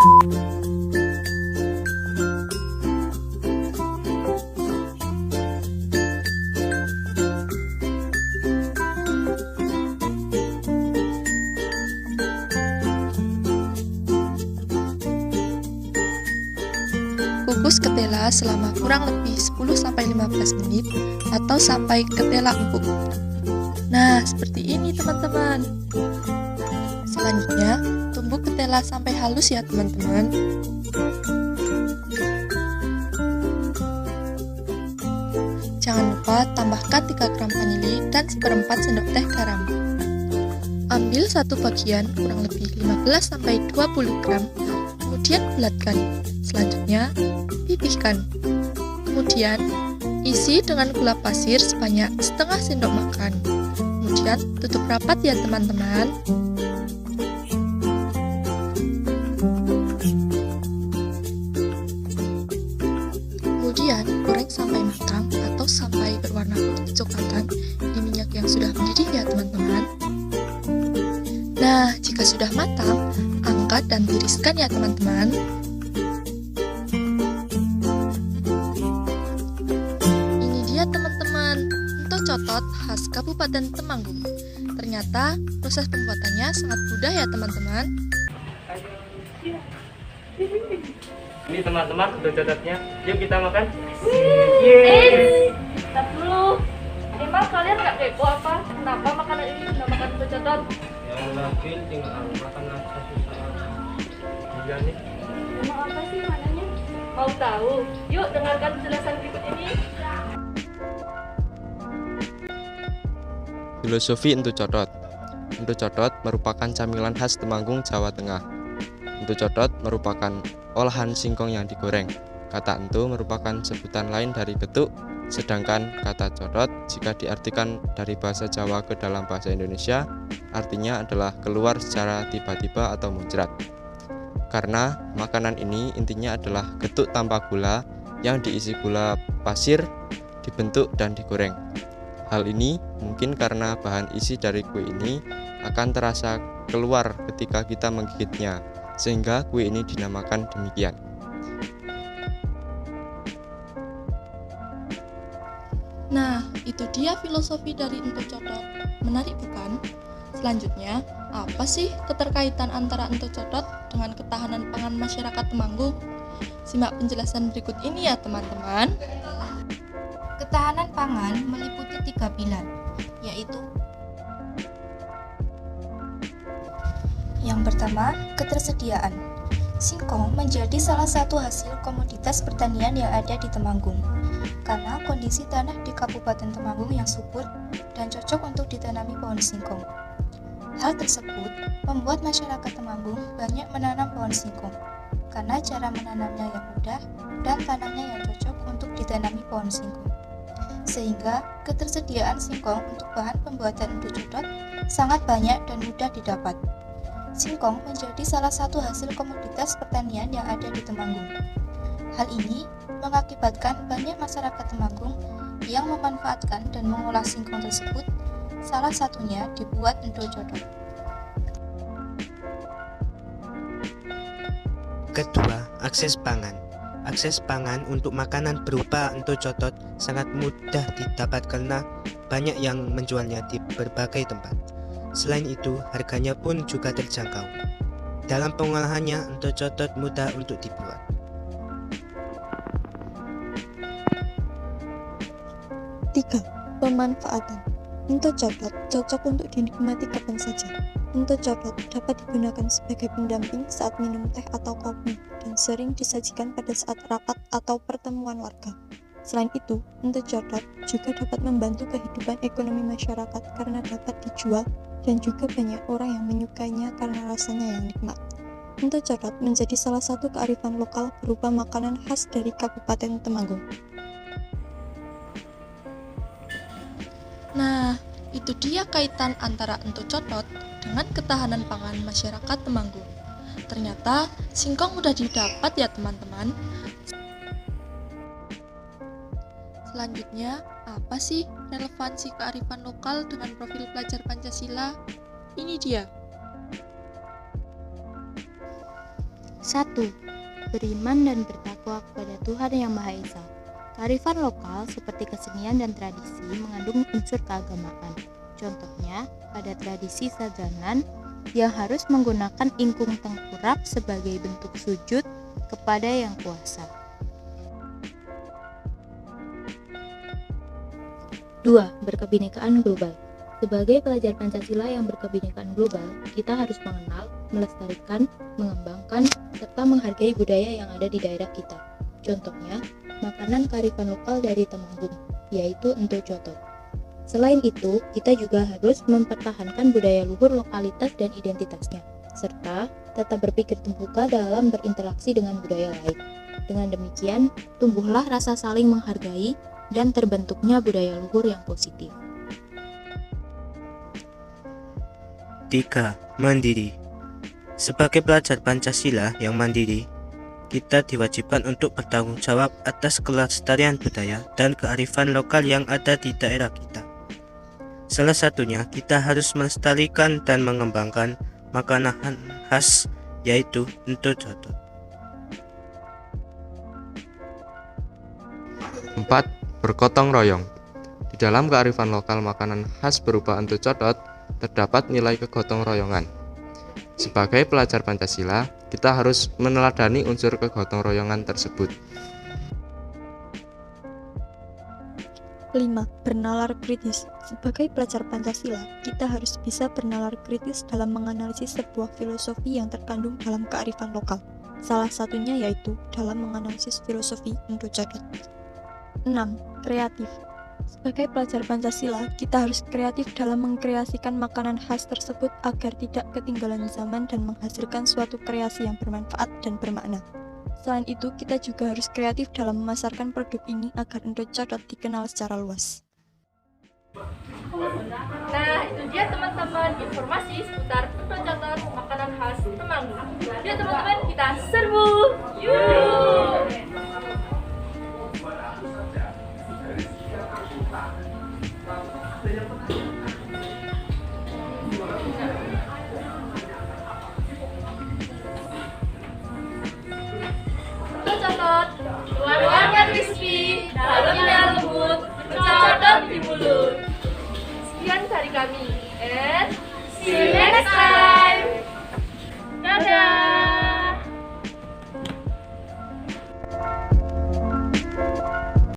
Kukus ketela selama kurang lebih 10-15 menit atau sampai ketela empuk. Nah, seperti ini teman-teman. Selanjutnya, tumbuk ketela sampai halus ya teman-teman. Jangan lupa tambahkan 3 gram vanili dan 1/4 sendok teh garam. Ambil satu bagian kurang lebih 15-20 gram, kemudian bulatkan. Selanjutnya, pipihkan. Kemudian, isi dengan gula pasir sebanyak setengah sendok makan. Kemudian, tutup rapat ya teman-teman. Kemudian, goreng sampai matang atau sampai berwarna putih kecoklatan di minyak yang sudah mendidih ya teman-teman. Nah, jika sudah matang, angkat dan tiriskan ya teman-teman. Cotot khas Kabupaten Temanggung. Ternyata proses pembuatannya sangat mudah ya teman-teman. Ini teman-teman udah cototnya. Yuk kita makan. Stop dulu. Emang kalian nggak kepo apa? Kenapa makanan ini dinamakan cotot? Ya mungkin tinggal makan aja susah. Iya nih. Emang apa sih mananya? Mau tahu? Yuk dengarkan penjelasan berikut ini. Filosofi entu codot. Entu codot merupakan camilan khas Temanggung, Jawa Tengah. Entu codot merupakan olahan singkong yang digoreng. Kata entu merupakan sebutan lain dari getuk, sedangkan kata codot jika diartikan dari bahasa Jawa ke dalam bahasa Indonesia, artinya adalah keluar secara tiba-tiba atau muncrat. Karena makanan ini intinya adalah getuk tanpa gula yang diisi gula pasir, dibentuk dan digoreng. Hal ini mungkin karena bahan isi dari kue ini akan terasa keluar ketika kita menggigitnya, sehingga kue ini dinamakan demikian. Nah, itu dia filosofi dari entu codot. Menarik bukan? Selanjutnya, apa sih keterkaitan antara entu codot dengan ketahanan pangan masyarakat Temanggung? Simak penjelasan berikut ini ya teman-teman. Ketahanan pangan meliputi 3 pilar, yaitu yang pertama, ketersediaan. Singkong menjadi salah satu hasil komoditas pertanian yang ada di Temanggung. Karena kondisi tanah di Kabupaten Temanggung yang subur dan cocok untuk ditanami pohon singkong. Hal tersebut membuat masyarakat Temanggung banyak menanam pohon singkong, karena cara menanamnya yang mudah dan tanahnya yang cocok untuk ditanami pohon singkong. Sehingga ketersediaan singkong untuk bahan pembuatan entu codot sangat banyak dan mudah didapat. Singkong menjadi salah satu hasil komoditas pertanian yang ada di Temanggung. Hal ini mengakibatkan banyak masyarakat Temanggung yang memanfaatkan dan mengolah singkong tersebut, salah satunya dibuat entu codot. Kedua, akses pangan. Akses pangan untuk makanan berupa entu codot sangat mudah didapat karena banyak yang menjualnya di berbagai tempat. Selain itu, harganya pun juga terjangkau. Dalam pengolahannya, entu codot mudah untuk dibuat. Tiga, pemanfaatan. Entu codot cocok untuk dinikmati kapan saja. Entu codot dapat digunakan sebagai pendamping saat minum teh atau kopi dan sering disajikan pada saat rapat atau pertemuan warga. Selain itu, entu codot juga dapat membantu kehidupan ekonomi masyarakat karena dapat dijual dan juga banyak orang yang menyukainya karena rasanya yang nikmat. Entu codot menjadi salah satu kearifan lokal berupa makanan khas dari Kabupaten Temanggung. Nah, itu dia kaitan antara entu codot dengan ketahanan pangan masyarakat Temanggung. Ternyata singkong mudah didapat ya teman-teman. Selanjutnya, apa sih relevansi kearifan lokal dengan profil pelajar Pancasila? Ini dia. 1. Beriman dan bertakwa kepada Tuhan Yang Maha Esa. Kearifan lokal seperti kesenian dan tradisi mengandung unsur keagamaan. Contohnya, pada tradisi sajanan yang harus menggunakan ingkung tengkurap sebagai bentuk sujud kepada Yang Kuasa. 2. Berkebinekaan global. Sebagai pelajar Pancasila yang berkebinekaan global, kita harus mengenal, melestarikan, mengembangkan, serta menghargai budaya yang ada di daerah kita. Contohnya, makanan kearifan lokal dari Temanggung, yaitu ento cotot. Selain itu, kita juga harus mempertahankan budaya luhur lokalitas dan identitasnya, serta tetap berpikir terbuka dalam berinteraksi dengan budaya lain. Dengan demikian, tumbuhlah rasa saling menghargai dan terbentuknya budaya luhur yang positif. 3. Mandiri. Sebagai pelajar Pancasila yang mandiri, kita diwajibkan untuk bertanggung jawab atas kelestarian budaya dan kearifan lokal yang ada di daerah kita. Salah satunya, kita harus melestarikan dan mengembangkan makanan khas, yaitu ento cotot. 4. Bergotong royong. Di dalam kearifan lokal makanan khas berupa ento cotot, terdapat nilai kegotong royongan. Sebagai pelajar Pancasila, kita harus meneladani unsur kegotong royongan tersebut. 5. Bernalar kritis. Sebagai pelajar Pancasila, kita harus bisa bernalar kritis dalam menganalisis sebuah filosofi yang terkandung dalam kearifan lokal. Salah satunya yaitu dalam menganalisis filosofi ento cotot. 6. Kreatif. Sebagai pelajar Pancasila, kita harus kreatif dalam mengkreasikan makanan khas tersebut agar tidak ketinggalan zaman dan menghasilkan suatu kreasi yang bermanfaat dan bermakna. Selain itu, kita juga harus kreatif dalam memasarkan produk ini agar ento cotot dikenal secara luas. Nah, itu dia teman-teman informasi seputar ento cotot makanan khas Temanggung. Yuk teman-teman, kita serbu! Yuk! Luarnya crispy, dalamnya lembut, bercocok di mulut. Sekian dari kami, and see you next time.